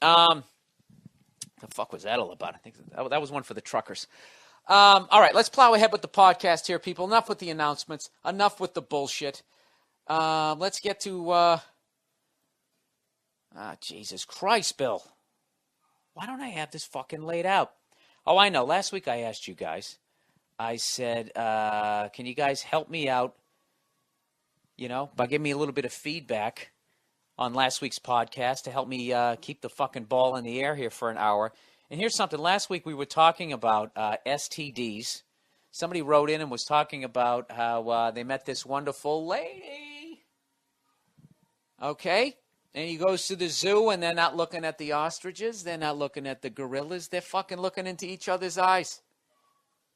The fuck was that all about? I think that was one for the truckers. All right, let's plow ahead with the podcast here, people. Enough with the announcements. Enough with the bullshit. Let's get to... Jesus Christ, Bill. Why don't I have this fucking laid out? Oh, I know. Last week I asked you guys. I said, can you guys help me out, by giving me a little bit of feedback on last week's podcast to help me keep the fucking ball in the air here for an hour. And here's something. Last week we were talking about STDs. Somebody wrote in and was talking about how they met this wonderful lady. Okay? And he goes to the zoo and they're not looking at the ostriches. They're not looking at the gorillas. They're fucking looking into each other's eyes.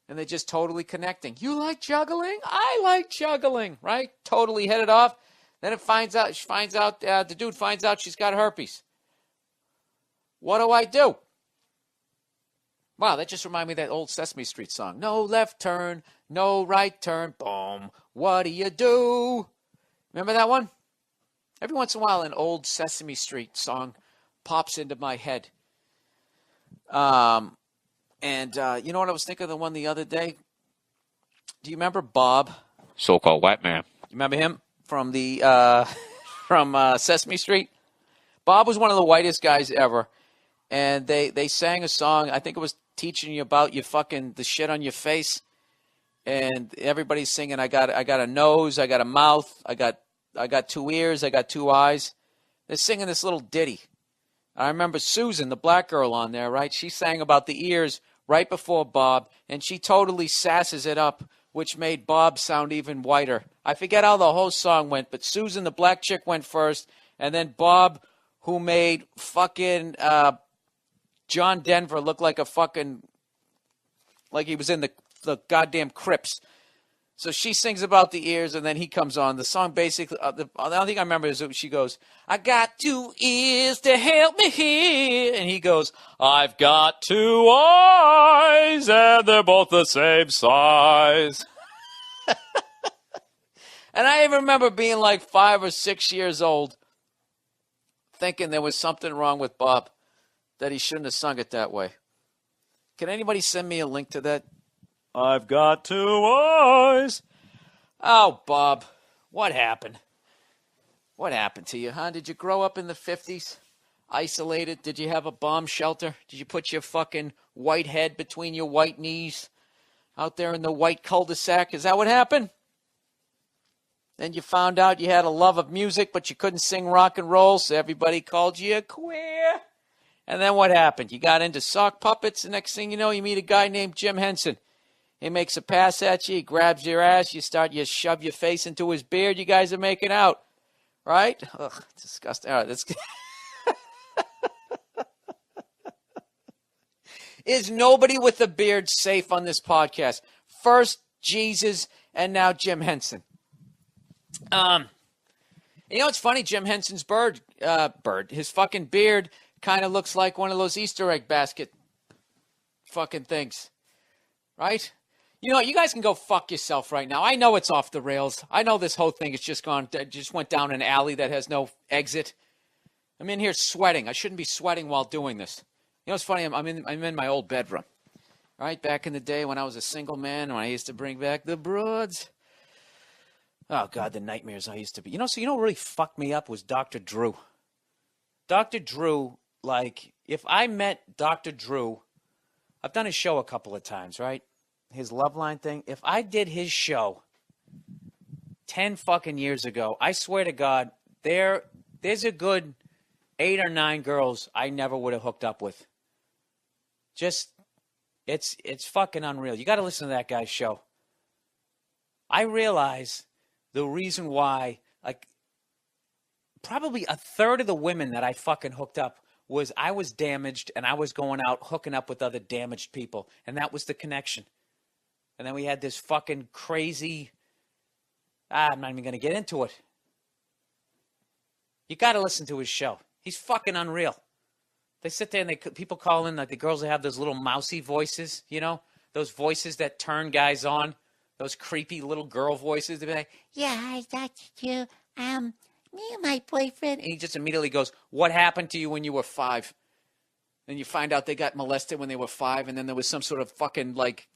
And they're just totally connecting. You like juggling? I like juggling, right? Totally hit it off. Then the dude finds out she's got herpes. What do I do? Wow, that just reminded me of that old Sesame Street song. No left turn, no right turn, boom. What do you do? Remember that one? Every once in a while, an old Sesame Street song pops into my head. You know what I was thinking of the one the other day? Do you remember Bob? So-called white man. You remember him from the from Sesame Street? Bob was one of the whitest guys ever, and they sang a song. I think it was teaching you about the shit on your face, and everybody's singing. I got a nose, I got a mouth, I got 2 ears, I got 2 eyes. They're singing this little ditty. I remember Susan, the black girl on there, right? She sang about the ears right before Bob, and she totally sasses it up, which made Bob sound even whiter. I forget how the whole song went, but Susan, the black chick, went first, and then Bob, who made fucking John Denver look like like he was in the goddamn Crips. So she sings about the ears, and then he comes on. The song basically, the only thing I remember is she goes, I got 2 ears to help me hear. And he goes, I've got 2 eyes, and they're both the same size. And I even remember being like 5 or 6 years old, thinking there was something wrong with Bob, that he shouldn't have sung it that way. Can anybody send me a link to that? I've got 2 eyes. Oh, Bob, what happened? What happened to you, huh? Did you grow up in the 50s? Isolated? Did you have a bomb shelter? Did you put your fucking white head between your white knees out there in the white cul-de-sac? Is that what happened? Then you found out you had a love of music, but you couldn't sing rock and roll, so everybody called you a queer. And then what happened? You got into sock puppets, and next thing you know, you meet a guy named Jim Henson. He makes a pass at you, he grabs your ass, you shove your face into his beard, you guys are making out. Right? Ugh, disgusting. All right, let's Is nobody with a beard safe on this podcast? First Jesus, and now Jim Henson. It's funny, Jim Henson's his fucking beard kind of looks like one of those Easter egg basket fucking things. Right? You know what? You guys can go fuck yourself right now. I know it's off the rails. I know this whole thing has just went down an alley that has no exit. I'm in here sweating. I shouldn't be sweating while doing this. You know, it's funny. I'm in my old bedroom. Right? Back in the day when I was a single man, when I used to bring back the broads. Oh, God, the nightmares I used to be. You know what really fucked me up was Dr. Drew. Dr. Drew, if I met Dr. Drew, I've done his show a couple of times, right? His Loveline thing. If I did his show 10 fucking years ago, I swear to God, there's a good 8 or 9 girls I never would have hooked up with. Just, it's fucking unreal. You got to listen to that guy's show. I realize the reason why, probably a third of the women that I fucking hooked up was I was damaged and I was going out hooking up with other damaged people. And that was the connection. And then we had this fucking crazy, I'm not even going to get into it. You got to listen to his show. He's fucking unreal. They sit there and people call in, the girls that have those little mousy voices, those voices that turn guys on, those creepy little girl voices. They be like, yeah, hi, Dr. Drew. Me and my boyfriend. And he just immediately goes, what happened to you when you were 5? And you find out they got molested when they were 5, and then there was some sort of fucking, like,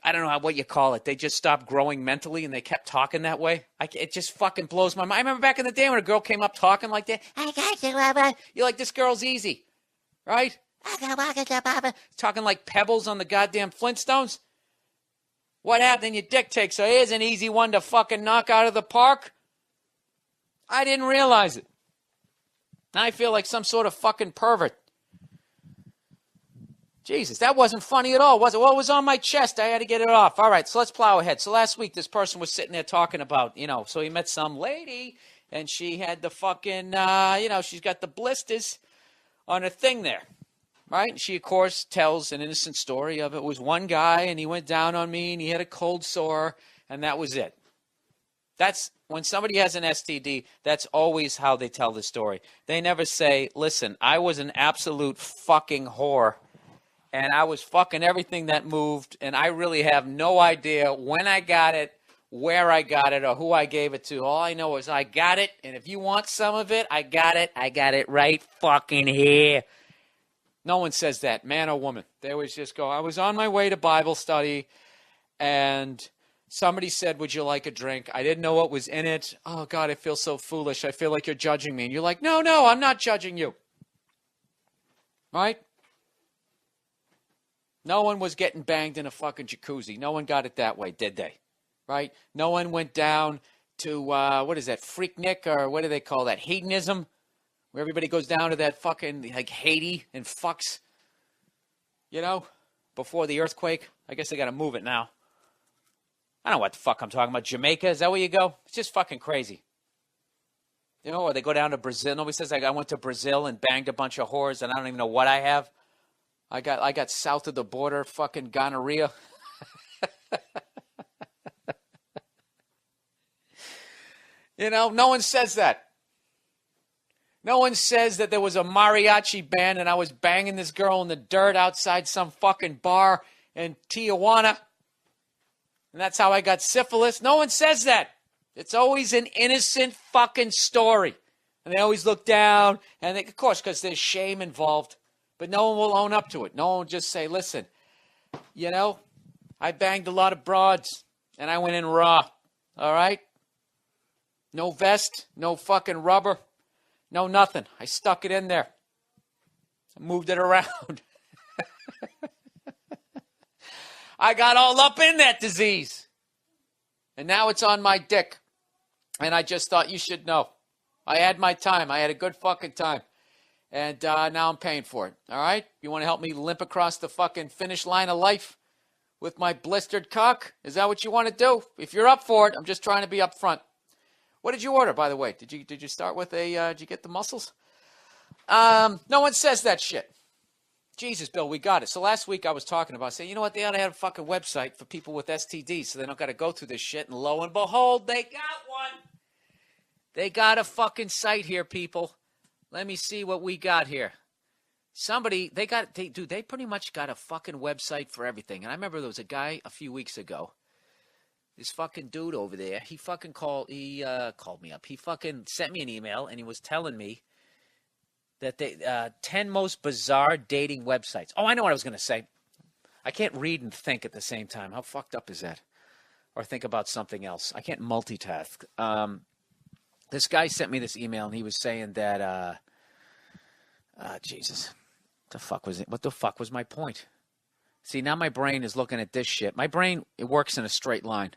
I don't know what you call it. They just stopped growing mentally, and they kept talking that way. It just fucking blows my mind. I remember back in the day when a girl came up talking like that. I got you, Baba. You're like, this girl's easy, right? Talking like pebbles on the goddamn Flintstones. What happened? Your dick takes, so here's an easy one to fucking knock out of the park. I didn't realize it. Now I feel like some sort of fucking pervert. Jesus, that wasn't funny at all, was it? Well, it was on my chest. I had to get it off. All right, so let's plow ahead. So last week, this person was sitting there talking about, so he met some lady, and she had the fucking, she's got the blisters on her thing there, right? She, of course, tells an innocent story of it was one guy, and he went down on me, and he had a cold sore, and that was it. That's when somebody has an STD, that's always how they tell the story. They never say, listen, I was an absolute fucking whore, and I was fucking everything that moved, and I really have no idea when I got it, where I got it, or who I gave it to. All I know is I got it, and if you want some of it, I got it. I got it right fucking here. No one says that, man or woman. They always just go, I was on my way to Bible study, and somebody said, would you like a drink? I didn't know what was in it. Oh, God, I feel so foolish. I feel like you're judging me. And you're like, no, I'm not judging you. Right? No one was getting banged in a fucking jacuzzi. No one got it that way, did they? Right? No one went down to, what is that, Freaknik, or what do they call that, hedonism? Where everybody goes down to that fucking, like, Haiti and fucks, before the earthquake. I guess they got to move it now. I don't know what the fuck I'm talking about. Jamaica, is that where you go? It's just fucking crazy. Or they go down to Brazil. Nobody says, I went to Brazil and banged a bunch of whores, and I don't even know what I have. I got south of the border fucking gonorrhea. No one says that. No one says that there was a mariachi band and I was banging this girl in the dirt outside some fucking bar in Tijuana. And that's how I got syphilis. No one says that. It's always an innocent fucking story. And they always look down. And of course, because there's shame involved. But no one will own up to it. No one will just say, listen, I banged a lot of broads. And I went in raw. All right? No vest. No fucking rubber. No nothing. I stuck it in there. I moved it around. I got all up in that disease. And now it's on my dick. And I just thought you should know. I had my time. I had a good fucking time. And now I'm paying for it. All right? You want to help me limp across the fucking finish line of life with my blistered cock? Is that what you want to do? If you're up for it, I'm just trying to be up front. What did you order, by the way? Did you start with did you get the mussels? No one says that shit. Jesus, Bill, we got it. So last week I was talking about saying, you know what, they ought to have a fucking website for people with STDs so they don't got to go through this shit. And lo and behold, they got one. They got a fucking site here, people. Let me see what we got here. They pretty much got a fucking website for everything. And I remember there was a guy a few weeks ago. This fucking dude over there, he called me up. He fucking sent me an email, and he was telling me that they 10 most bizarre dating websites. Oh, I know what I was going to say. I can't read and think at the same time. How fucked up is that? Or think about something else. I can't multitask. This guy sent me this email, and he was saying that, Jesus, what the fuck was it? What the fuck was my point? See, now my brain is looking at this shit. My brain, it works in a straight line.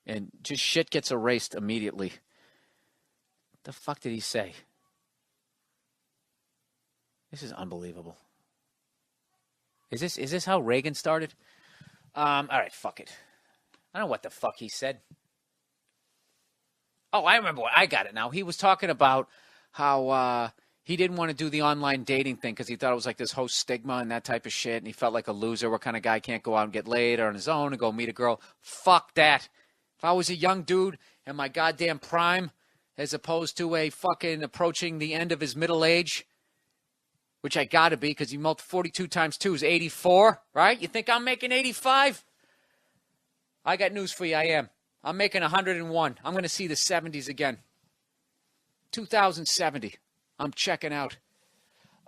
And just shit gets erased immediately. What the fuck did he say? This is unbelievable. Is this how Reagan started? All right, fuck it. I don't know what the fuck he said. Oh, I remember I got it now. He was talking about how he didn't want to do the online dating thing because he thought it was like this whole stigma and that type of shit, and he felt like a loser. What kind of guy can't go out and get laid or on his own and go meet a girl? Fuck that. If I was a young dude in my goddamn prime, as opposed to a fucking approaching the end of his middle age, which I gotta be because you 42 times 2 is 84, right? You think I'm making 85? I got news for you, I am. I'm making 101. I'm going to see the 70s again. 2070. I'm checking out.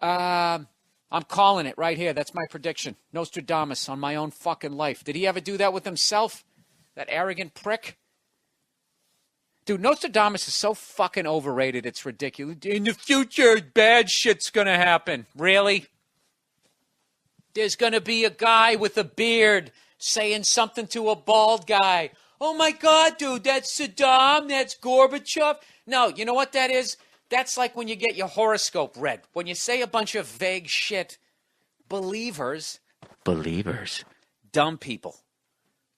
I'm calling it right here. That's my prediction. Nostradamus on my own fucking life. Did he ever do that with himself? That arrogant prick? Dude, Nostradamus is so fucking overrated, it's ridiculous. In the future, bad shit's gonna happen. Really? There's gonna be a guy with a beard saying something to a bald guy. Oh my God, dude, that's Saddam, that's Gorbachev. No, you know what that is? That's like when you get your horoscope read. When you say a bunch of vague shit, believers, dumb people,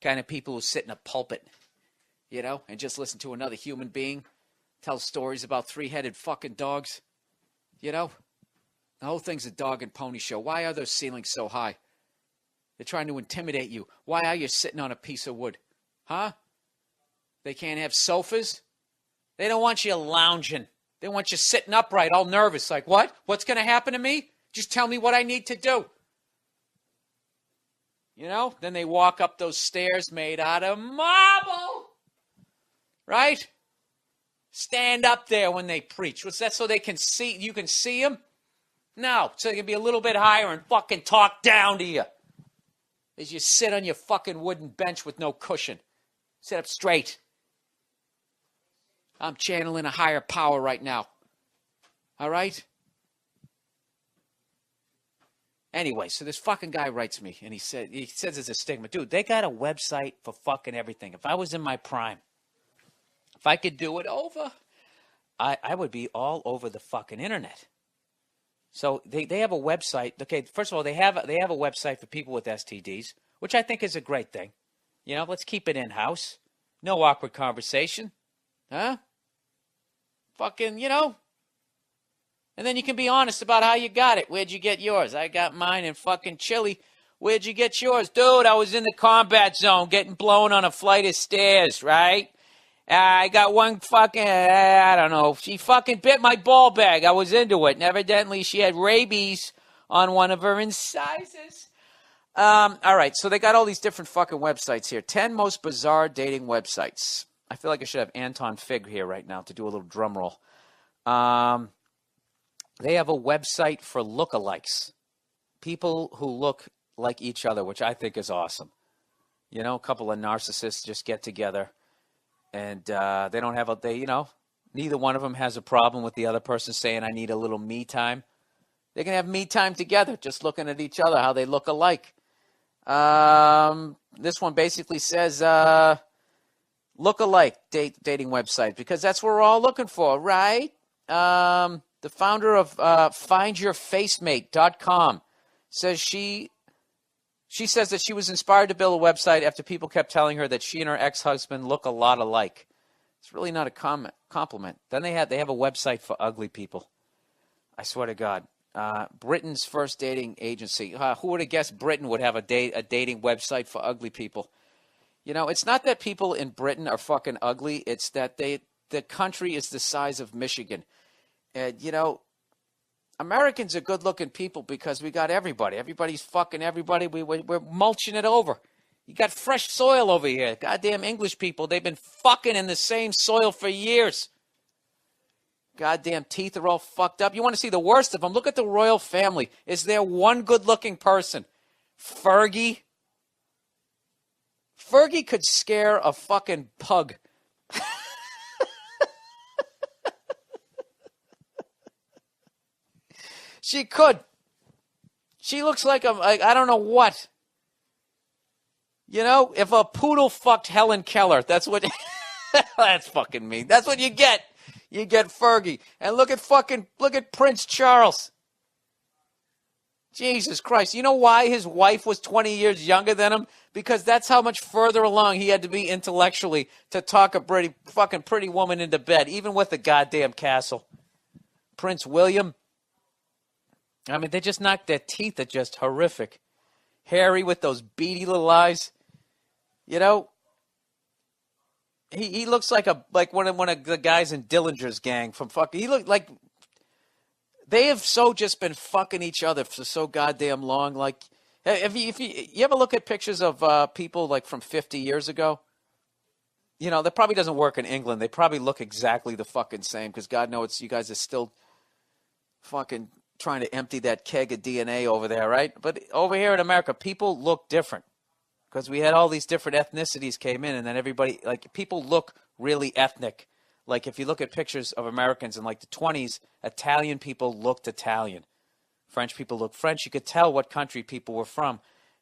kind of people who sit in a pulpit, you know, and just listen to another human being tell stories about three-headed fucking dogs, you know? The whole thing's a dog and pony show. Why are those ceilings so high? They're trying to intimidate you. Why are you sitting on a piece of wood? Huh? They can't have sofas? They don't want you lounging. They want you sitting upright, all nervous. Like, what? What's going to happen to me? Just tell me what I need to do. You know? Then they walk up those stairs made out of marble. Right? Stand up there when they preach. What's that, so they can see, you can see them? No, so they can be a little bit higher and fucking talk down to you. As you sit on your fucking wooden bench with no cushion. Sit up straight. I'm channeling a higher power right now. All right? Anyway, so this fucking guy writes me, and he says it's a stigma. Dude, they got a website for fucking everything. If I was in my prime, if I could do it over, I would be all over the fucking internet. So they have a website. Okay, first of all, they have a website for people with STDs, which I think is a great thing. You know, let's keep it in-house. No awkward conversation. Huh? Fucking, you know. And then you can be honest about how you got it. Where'd you get yours? I got mine in fucking Chile. Where'd you get yours? Dude, I was in the combat zone getting blown on a flight of stairs, right? I got one fucking, I don't know. She fucking bit my ball bag. I was into it. And evidently she had rabies on one of her incisors. All right, so they got all these different fucking websites here. 10 most bizarre dating websites. I feel like I should have Anton Fig here right now to do a little drum roll. They have a website for lookalikes. People who look like each other, which I think is awesome. You know, a couple of narcissists just get together. And they don't have neither one of them has a problem with the other person saying, I need a little me time. They can have me time together, just looking at each other, how they look alike. This one basically says, look-alike dating website, because that's what we're all looking for, right? The founder of findyourfacemate.com says she says that she was inspired to build a website after people kept telling her that she and her ex-husband look a lot alike. It's really not a compliment. Then they have a website for ugly people. I swear to God. Britain's first dating agency. Who would have guessed Britain would have a dating website for ugly people? You know, it's not that people in Britain are fucking ugly. It's that the country is the size of Michigan. And, you know, Americans are good-looking people because we got everybody. Everybody's fucking everybody. We're mulching it over. You got fresh soil over here. Goddamn English people, they've been fucking in the same soil for years. Goddamn teeth are all fucked up. You want to see the worst of them? Look at the royal family. Is there one good-looking person? Fergie? Fergie could scare a fucking pug. She could. She looks like I don't know what. You know, if a poodle fucked Helen Keller, that's what. That's fucking mean. That's what you get. You get Fergie. And look at Prince Charles. Jesus Christ. You know why his wife was 20 years younger than him? Because that's how much further along he had to be intellectually to talk a pretty woman into bed, even with a goddamn castle. Prince William. I mean, they just knocked their teeth are just horrific. Harry with those beady little eyes. You know, he looks like one of the guys in Dillinger's gang from fucking. He looked like they have just been fucking each other for so goddamn long. Like, if you ever look at pictures of people like from 50 years ago, you know, that probably doesn't work in England. They probably look exactly the fucking same because God knows you guys are still fucking trying to empty that keg of DNA over there, right? But over here in America, people look different because we had all these different ethnicities came in, and then everybody, like, people look really ethnic. Like, if you look at pictures of Americans in, like, the 20s, Italian people looked Italian. French people looked French. You could tell what country people were from.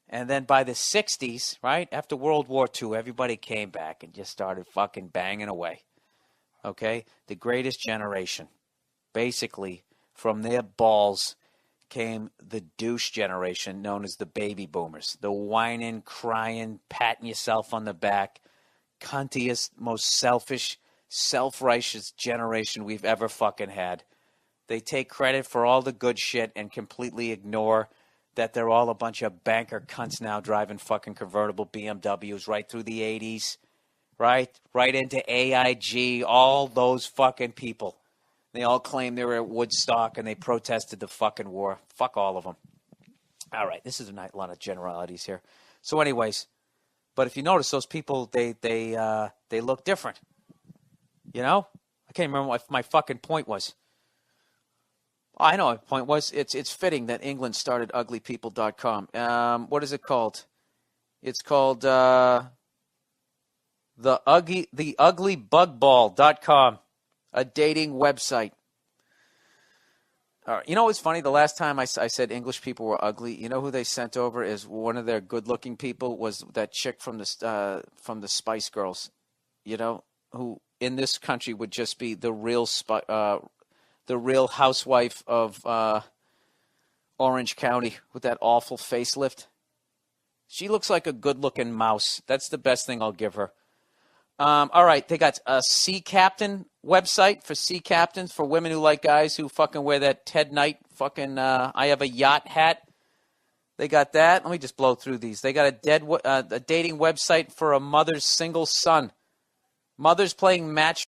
And then by the 60s, right, after World War II, everybody came back and just started fucking banging away. Okay? The greatest generation. Basically, from their balls came the douche generation known as the baby boomers. The whining, crying, patting yourself on the back, cuntiest, most selfish, self-righteous generation we've ever fucking had. They take credit for all the good shit and completely ignore that they're all a bunch of banker cunts now driving fucking convertible BMWs right through the 80s, right? Right into AIG, all those fucking people. They all claim they were at Woodstock and they protested the fucking war. Fuck all of them. All right, this is a lot of generalities here. So anyways, but if you notice, those people, they look different. You know? I can't remember what my fucking point was. Oh, I know what my point was. It's fitting that England started uglypeople.com. What is it called? It's called theuglybugball.com, a dating website. All right. You know what's funny? The last time I said English people were ugly, you know who they sent over as one of their good-looking people was that chick from the Spice Girls, you know, who in this country would just be the real housewife of Orange County with that awful facelift. She looks like a good-looking mouse. That's the best thing I'll give her. All right, they got a Sea Captain website for sea captains, for women who like guys who fucking wear that Ted Knight fucking I have a yacht hat. They got that. Let me just blow through these. They got a dating website for a mother's single son. Mothers playing match